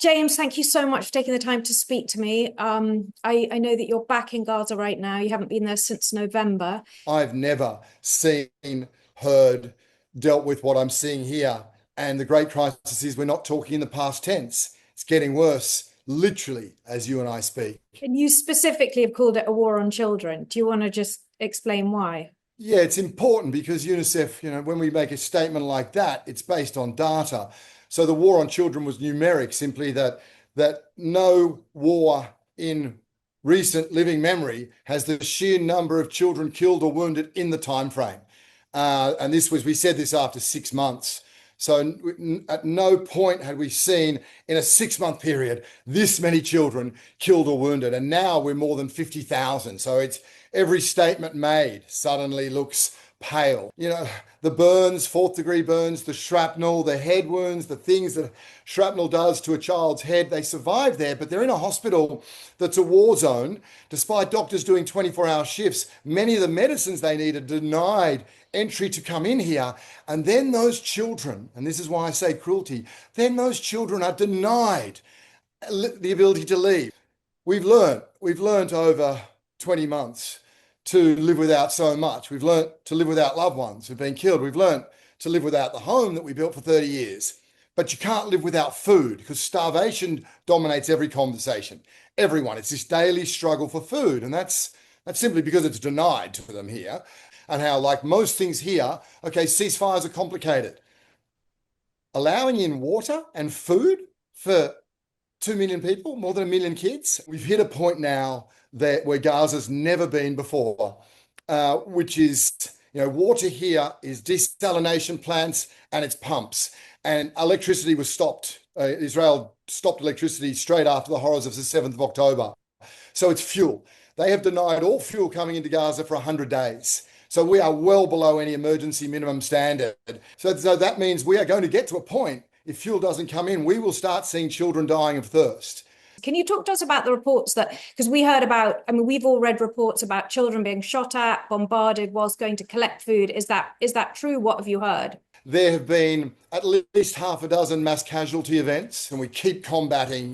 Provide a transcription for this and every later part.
James, thank you so much for taking the time to speak to me. I know that you're back in Gaza right now. You haven't been there since November. I've never seen, heard, dealt with what I'm seeing here. And the great crisis is we're not talking in the past tense. It's getting worse, literally, as you and I speak. And you specifically have called it a war on children. Do you want to just explain why? Yeah, it's important because UNICEF, when we make a statement like that, it's based on data. So the war on children was numeric, simply that no war in recent living memory has the sheer number of children killed or wounded in the time frame. And we said this after 6 months. So at no point had we seen in a 6-month period this many children killed or wounded. And now we're more than 50,000. So it's every statement made suddenly looks pale. The burns, 4th-degree burns, the shrapnel, the head wounds, the things that shrapnel does to a child's head, they survive there, but they're in a hospital that's a war zone. Despite doctors doing 24-hour shifts, many of the medicines they need are denied entry to come in here. And then those children, and this is why I say cruelty, then those children are denied the ability to leave. We've learned over 20 months to live without so much. We've learned to live without loved ones who've been killed. We've learned to live without the home that we built for 30 years. But you can't live without food because starvation dominates every conversation. Everyone, it's this daily struggle for food. And that's simply because it's denied to them here. And how, like most things here, okay, ceasefires are complicated. Allowing in water and food for 2 million people, more than 1 million kids. We've hit a point now where Gaza's never been before, which is, water here is desalination plants and it's pumps. And electricity was stopped. Israel stopped electricity straight after the horrors of the 7th of October. So it's fuel. They have denied all fuel coming into Gaza for 100 days. So we are well below any emergency minimum standard. So that means we are going to get to a point, if fuel doesn't come in, we will start seeing children dying of thirst. Can you talk to us about the reports because we heard about, we've all read reports about children being shot at, bombarded whilst going to collect food. Is that true? What have you heard? There have been at least half a dozen mass casualty events, and we keep combating,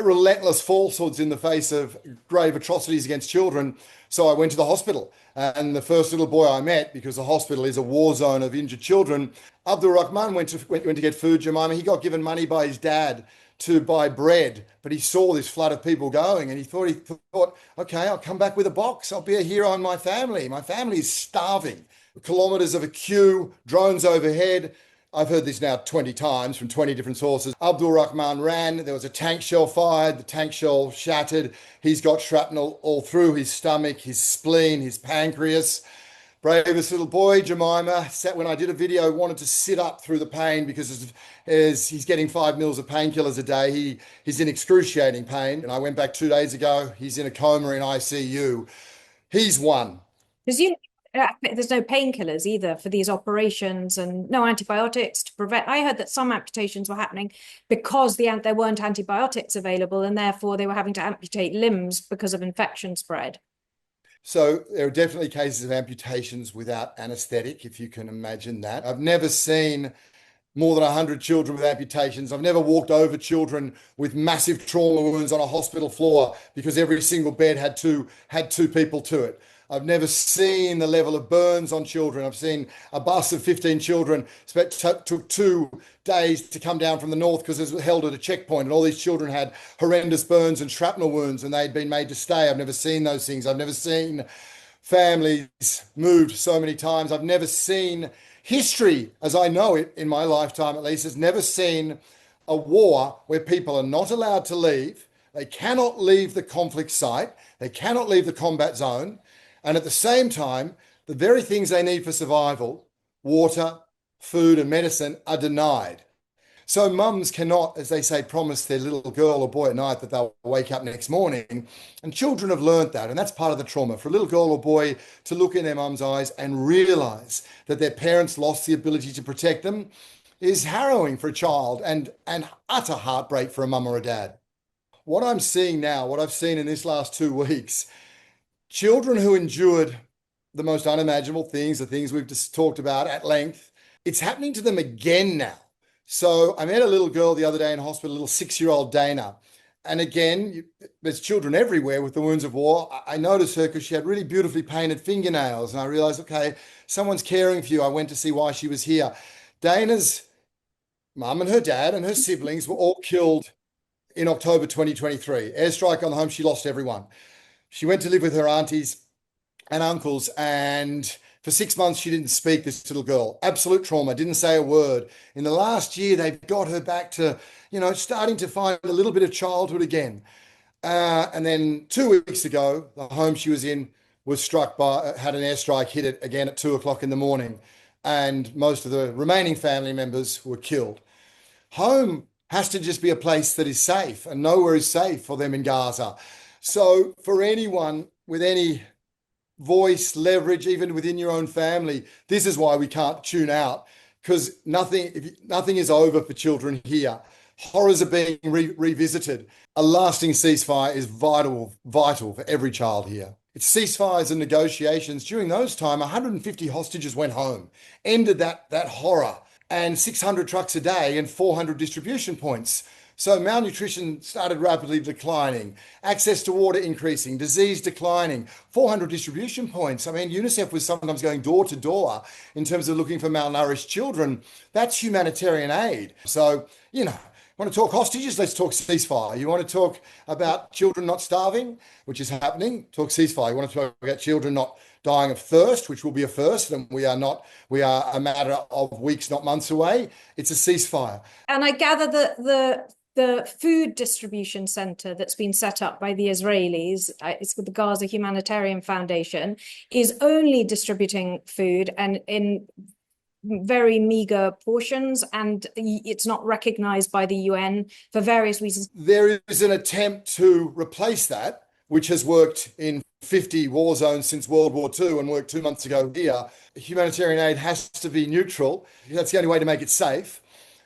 relentless falsehoods in the face of grave atrocities against children. So I went to the hospital, and the first little boy I met, because the hospital is a war zone of injured children, Abdul Rahman went to get food. Jemima, he got given money by his dad to buy bread, but he saw this flood of people going, and he thought, okay, I'll come back with a box. I'll be a hero in my family. My family is starving. Kilometers of a queue, drones overhead. I've heard this now 20 times from 20 different sources. Abdul Rahman ran. There was a tank shell fired. The tank shell shattered. He's got shrapnel all through his stomach, his spleen, his pancreas. Bravest little boy, Jemima, when I did a video, wanted to sit up through the pain because as he's getting 5 mils of painkillers a day. He's in excruciating pain. And I went back 2 days ago. He's in a coma in ICU. He's one. There's no painkillers either for these operations and no antibiotics to prevent. I heard that some amputations were happening because there weren't antibiotics available, and therefore they were having to amputate limbs because of infection spread. So there are definitely cases of amputations without anesthetic, if you can imagine that. I've never seen more than 100 children with amputations. I've never walked over children with massive trauma wounds on a hospital floor because every single bed had two people to it. I've never seen the level of burns on children. I've seen a bus of 15 children. Took 2 days to come down from the north because it was held at a checkpoint, and all these children had horrendous burns and shrapnel wounds, and they'd been made to stay. I've never seen those things. I've never seen families moved so many times. I've never seen history, as I know it in my lifetime at least, has never seen a war where people are not allowed to leave. They cannot leave the conflict site. They cannot leave the combat zone. And at the same time, the very things they need for survival, water, food and medicine, are denied. So mums cannot, as they say, promise their little girl or boy at night that they'll wake up next morning. And children have learnt that. And that's part of the trauma. For a little girl or boy to look in their mum's eyes and realise that their parents lost the ability to protect them is harrowing for a child and utter heartbreak for a mum or a dad. What I'm seeing now, what I've seen in this last 2 weeks, children who endured the most unimaginable things, the things we've just talked about at length, it's happening to them again now. So I met a little girl the other day in hospital, a little 6-year-old Dana. And again, there's children everywhere with the wounds of war. I noticed her because she had really beautifully painted fingernails. And I realized, okay, someone's caring for you. I went to see why she was here. Dana's mum and her dad and her siblings were all killed in October 2023. Airstrike on the home, she lost everyone. She went to live with her aunties and uncles, and for 6 months, she didn't speak, this little girl. Absolute trauma, didn't say a word. In the last year, they've got her back to, starting to find a little bit of childhood again. And then 2 weeks ago, the home she was in was had an airstrike hit it again at 2 o'clock in the morning. And most of the remaining family members were killed. Home has to just be a place that is safe, and nowhere is safe for them in Gaza. So for anyone with any voice, leverage, even within your own family, this is why we can't tune out, because nothing is over for children here. Horrors are being revisited. A lasting ceasefire is vital for every child here. It's ceasefires and negotiations. During those time, 150 hostages went home, ended that horror, and 600 trucks a day and 400 distribution points. So malnutrition started rapidly declining, access to water increasing, disease declining, 400 distribution points. I mean, UNICEF was sometimes going door to door in terms of looking for malnourished children. That's humanitarian aid. So, want to talk hostages? Let's talk ceasefire. You want to talk about children not starving, which is happening? Talk ceasefire. You want to talk about children not dying of thirst, which will be a first, and we are a matter of weeks, not months away. It's a ceasefire. And I gather that the food distribution center that's been set up by the Israelis, it's with the Gaza Humanitarian Foundation, is only distributing food and in very meager portions, and it's not recognized by the UN for various reasons. There is an attempt to replace that, which has worked in 50 war zones since World War II and worked 2 months ago here. Humanitarian aid has to be neutral. That's the only way to make it safe.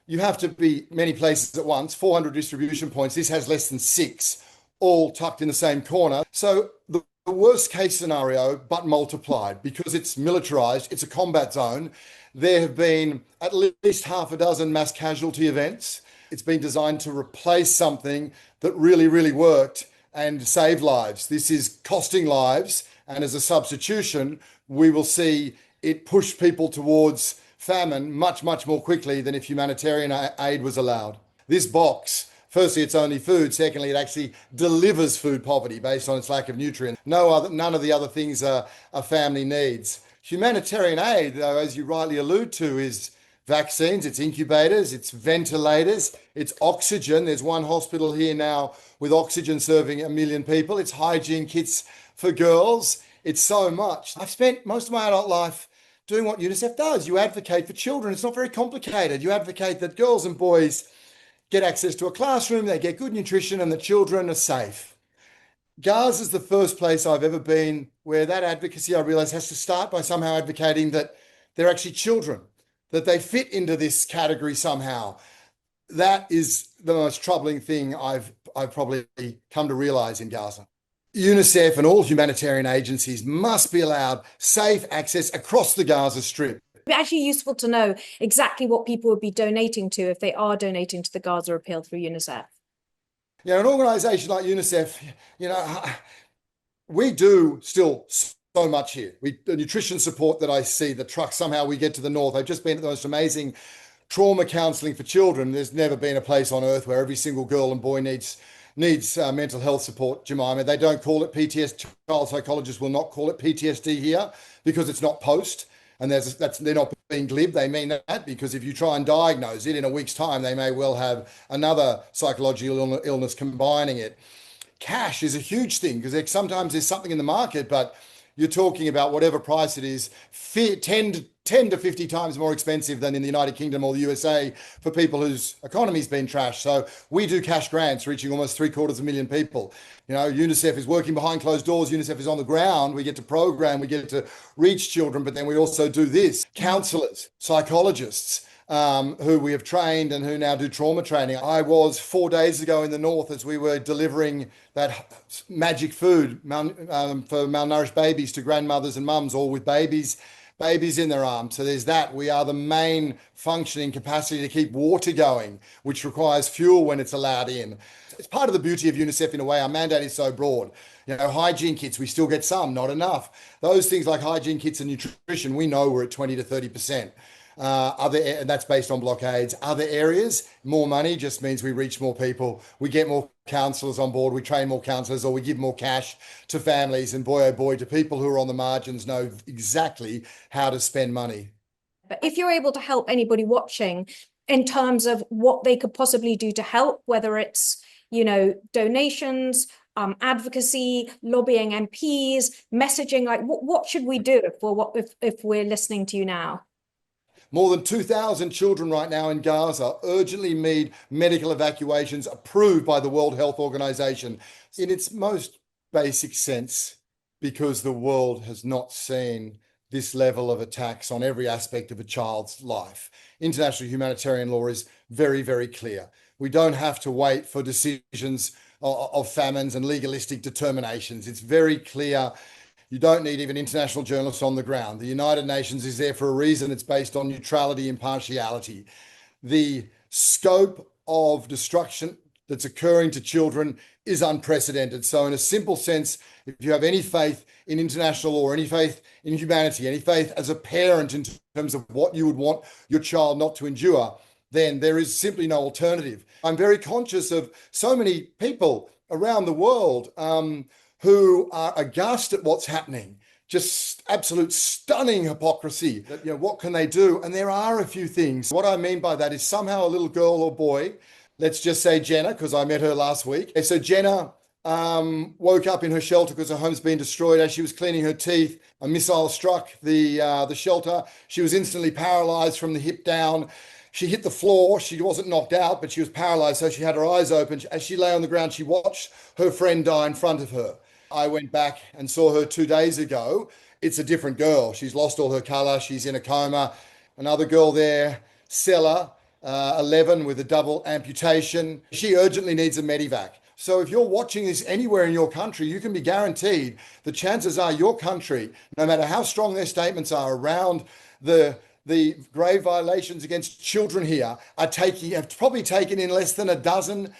You have to be many places at once, 400 distribution points. This has less than 6, all tucked in the same corner. So the worst case scenario, but multiplied, because it's militarized, it's a combat zone. There have been at least half a dozen mass casualty events. It's been designed to replace something that really, really worked and saved lives. This is costing lives. And as a substitution, we will see it push people towards famine much, much more quickly than if humanitarian aid was allowed. This box, firstly, it's only food. Secondly, it actually delivers food poverty based on its lack of nutrients. None of the other things a family needs. Humanitarian aid, though, as you rightly allude to, is vaccines, it's incubators, it's ventilators, it's oxygen. There's one hospital here now with oxygen serving 1 million people. It's hygiene kits for girls. It's so much. I've spent most of my adult life doing what UNICEF does. You advocate for children. It's not very complicated. You advocate that girls and boys get access to a classroom, they get good nutrition, and the children are safe. Gaza is the first place I've ever been where that advocacy, I realize, has to start by somehow advocating that they're actually children, that they fit into this category somehow. That is the most troubling thing I've probably come to realize in Gaza. UNICEF and all humanitarian agencies must be allowed safe access across the Gaza Strip. It'd be actually useful to know exactly what people would be donating to if they are donating to the Gaza Appeal through UNICEF. An organization like UNICEF, we do still so much here. The nutrition support that I see, the trucks, somehow we get to the north. I've just been at the most amazing trauma counseling for children. There's never been a place on earth where every single girl and boy needs mental health support, Jemima. They don't call it PTSD. Child psychologists will not call it PTSD here because it's not post. And they're not being glib. They mean that because if you try and diagnose it in a week's time, they may well have another psychological illness combining it. Cash is a huge thing because sometimes there's something in the market, but you're talking about whatever price it is, 10 to 50 times more expensive than in the United Kingdom or the USA for people whose economy's been trashed. So we do cash grants reaching almost 750,000 people. UNICEF is working behind closed doors. UNICEF is on the ground. We get to program, we get to reach children, but then we also do this. Counselors, psychologists, who we have trained and who now do trauma training. I was 4 days ago in the north as we were delivering that magic food for malnourished babies to grandmothers and mums, all with babies babies in their arms. So there's that. We are the main functioning capacity to keep water going, which requires fuel when it's allowed in. It's part of the beauty of UNICEF in a way. Our mandate is so broad. You know, hygiene kits, we still get some, not enough. Those things like hygiene kits and nutrition, we know we're at 20 to 30%. And that's based on blockades. Other areas, more money just means we reach more people. We get more counsellors on board. We train more counsellors, or we give more cash to families. And boy, oh boy, do people who are on the margins know exactly how to spend money. But if you're able to help anybody watching in terms of what they could possibly do to help, whether it's, you know, donations, advocacy, lobbying MPs, messaging, like what should we do if we're listening to you now? More than 2,000 children right now in Gaza urgently need medical evacuations approved by the World Health Organization in its most basic sense, because the world has not seen this level of attacks on every aspect of a child's life. International humanitarian law is very, very clear. We don't have to wait for decisions of famines and legalistic determinations. It's very clear. You don't need even international journalists on the ground. The United Nations is there for a reason. It's based on neutrality, impartiality. The scope of destruction that's occurring to children is unprecedented. So in a simple sense, if you have any faith in international law, any faith in humanity, any faith as a parent in terms of what you would want your child not to endure, then there is simply no alternative. I'm very conscious of so many people around the world who are aghast at what's happening. Just absolute stunning hypocrisy. That, you know, what can they do? And there are a few things. What I mean by that is somehow a little girl or boy, let's just say Jenna, because I met her last week. So Jenna woke up in her shelter because her home's been destroyed. As she was cleaning her teeth, a missile struck the shelter. She was instantly paralyzed from the hip down. She hit the floor. She wasn't knocked out, but she was paralyzed, so she had her eyes open. As she lay on the ground, she watched her friend die in front of her. I went back and saw her 2 days ago. It's a different girl. She's lost all her color. She's in a coma. Another girl there, Sella, 11, with a double amputation. She urgently needs a medevac. So if you're watching this anywhere in your country, you can be guaranteed the chances are your country, no matter how strong their statements are around the grave violations against children here, have probably taken in less than a dozen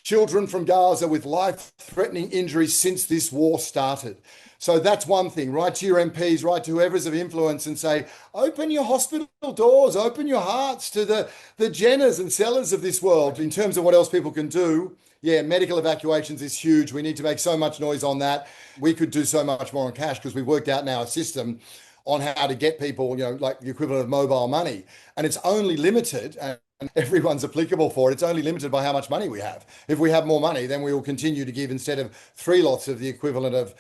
children from Gaza with life-threatening injuries since this war started. So that's one thing. Write to your MPs, write to whoever's of influence and say, open your hospital doors, open your hearts to the Jennas and Sellers of this world. In terms of what else people can do, yeah, medical evacuations is huge. We need to make so much noise on that. We could do so much more on cash because we've worked out now a system on how to get people, you know, like the equivalent of mobile money. And it's only limited, and everyone's applicable for it. It's only limited by how much money we have. If we have more money, then we will continue to give, instead of 3 lots of the equivalent of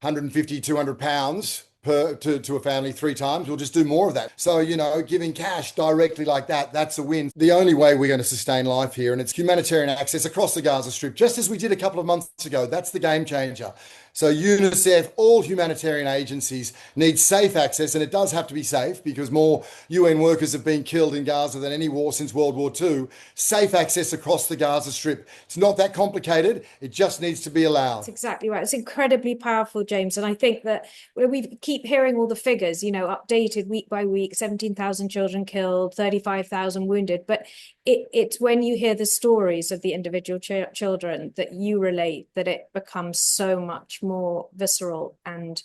150, 200 pounds to a family 3 times, we'll just do more of that. So, you know, giving cash directly like that, that's a win. The only way we're going to sustain life here, and it's humanitarian access across the Gaza Strip, just as we did a couple of months ago. That's the game changer. So UNICEF, all humanitarian agencies need safe access, and it does have to be safe because more UN workers have been killed in Gaza than any war since World War II. Safe access across the Gaza Strip. It's not that complicated. It just needs to be allowed. That's exactly right. It's incredibly powerful, James. And I think that we keep hearing all the figures, you know, updated week by week, 17,000 children killed, 35,000 wounded. But it's when you hear the stories of the individual children that you relate, that it becomes so much more visceral, and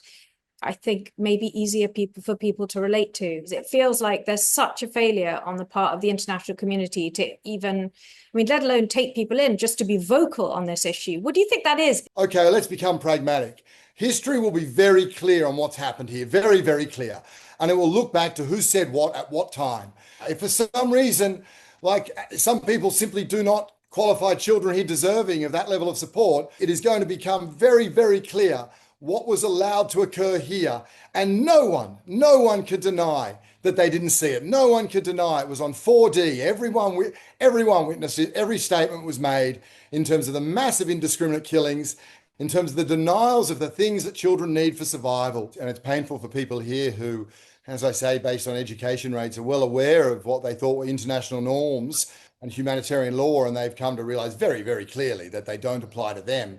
I think maybe easier for people to relate to. It feels like there's such a failure on the part of the international community to even, I mean, let alone take people in, just to be vocal on this issue. What do you think that is? Okay, let's become pragmatic. History will be very clear on what's happened here, very, very clear. And it will look back to who said what at what time. If for some reason, like some people simply do not qualify children here deserving of that level of support, it is going to become very, very clear what was allowed to occur here. And no one could deny that they didn't see it. No one could deny it was on 4D. Everyone witnessed it. Every statement was made in terms of the massive indiscriminate killings, in terms of the denials of the things that children need for survival. And it's painful for people here who, as I say, based on education rates, are well aware of what they thought were international norms and humanitarian law, and they've come to realize very, very clearly that they don't apply to them.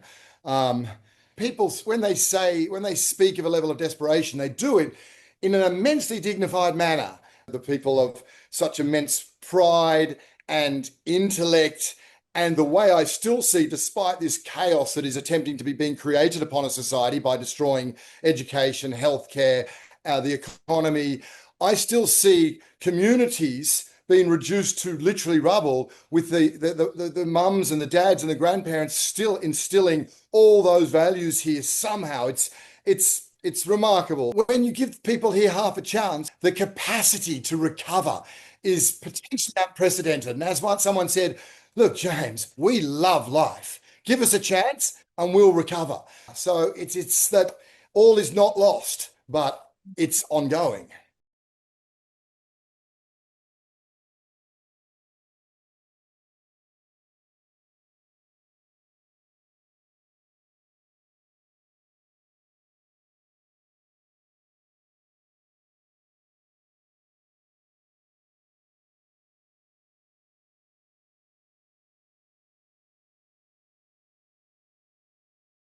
People, when they speak of a level of desperation, they do it in an immensely dignified manner. The people of such immense pride and intellect, and the way I still see, despite this chaos that is attempting to be being created upon a society by destroying education, healthcare, the economy, I still see communities being reduced to literally rubble, with the mums and the dads and the grandparents still instilling all those values here somehow. It's remarkable. When you give people here half a chance, the capacity to recover is potentially unprecedented. And as someone said, look, James, we love life. Give us a chance and we'll recover. So it's that all is not lost, but it's ongoing.